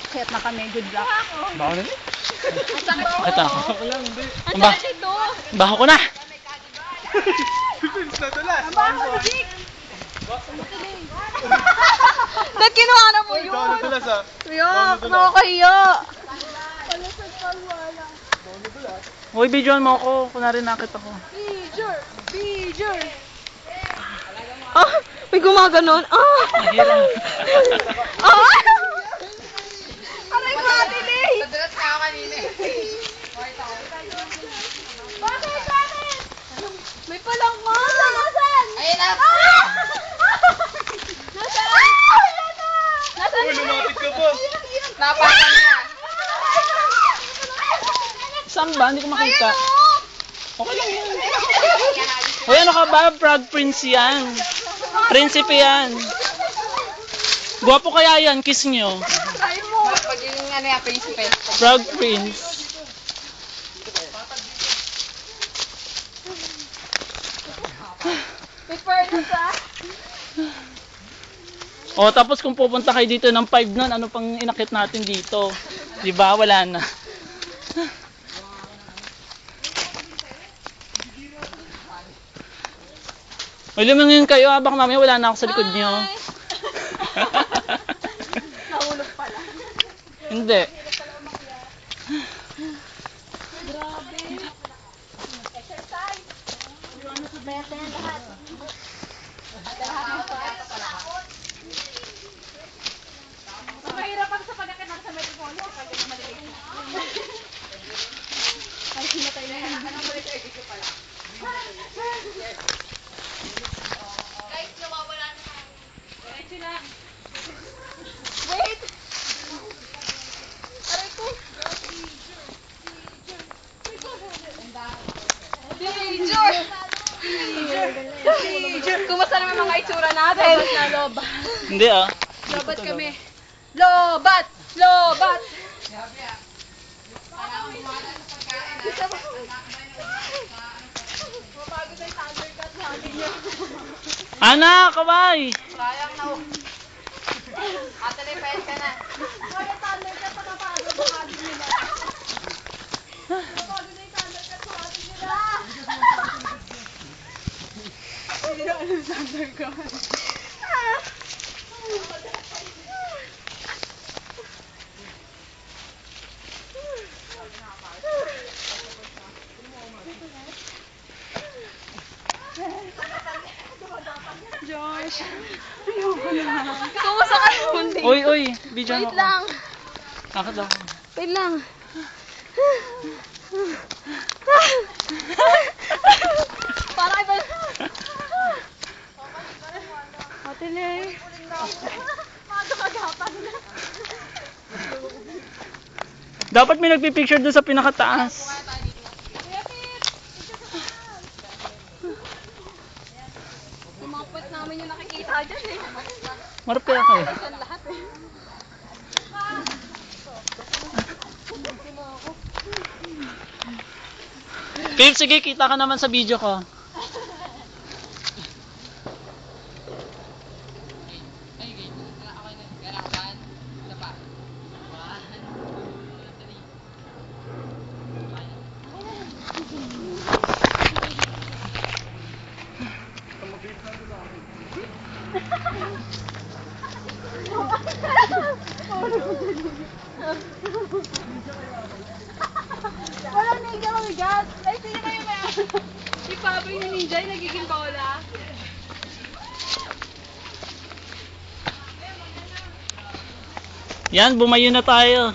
Aakyat na kami. Good luck. Baho na rin. Ito ako. Ang sakit ito. Baho ko na. Ang baho ni Vic. Nagkinuha na mo yun. Yuck, nakakahiya. Uy, videoan mo ako. Kunwari nakit ako. Beager. Ah, may gumaganon. Ah. Nahirap. Ah. Aray ko natin eh. Madalas nga ako kanina eh. Bakit? May palang mo. Nasaan? Ayun na! Nasaan? Nasaan? Lumapit ka po. Napakan na! Saan ba? Hindi ko makita. Ayan o. Okay lang yan. Uy, ano ka ba? Proud Prince yan. Prinsipe yan. Gwapo kaya yan. Kiss nyo. Try mo. Pag yung ano yung prinsipe. Proud Prince. May furnace ah. O, tapos kung pupunta kayo dito ng 5 nun, ano pang inakit natin dito? Diba? Wala na. Uy, lumingin kayo ha. Baka mamaya wala na ako sa likod nyo. Nahulog pala. Hindi. Grabe. Exercise. Mayat na yan lahat. Mahirapan sa pagkakit natin sa metropolis. Pag yung maliliit. Ay, hinatay na yan. Anong maliliit dito pala? Guys, nawawala na tayo. Diretso na. Wait! Aray ko. Danger! Kumusta naman mga itsura natin? Lobat na lobat. Hindi ah. Lobat kami. Lobat! Lobat! Mapagod na yung Thundercat sa atin niya. Ana, kaway! Sayang na oh. Ate, lepet ka na. Kaya Thundercat pa napagod sa atin nila. Mapagod na yung Thundercat sa atin nila. Hindi na alam Thundercat. Josh, ayoko na. Kumusta ka naman din? Uy, video Wait ako. lang. Nakit ako. Wait lang. Para iba. Ate Lay. Magagapan na. Dapat may nagpipicture doon sa pinakataas. Yung mga puwet namin yung nakikita dyan eh. Marap kaya kayo. Dyan lahat eh. Pip, sige, kita ka naman sa video ko. Wala na yung kami gas. Ay, sino kayo ba? Si Paboy na ninja yung nagiging bola. Yan, bumayo na tayo.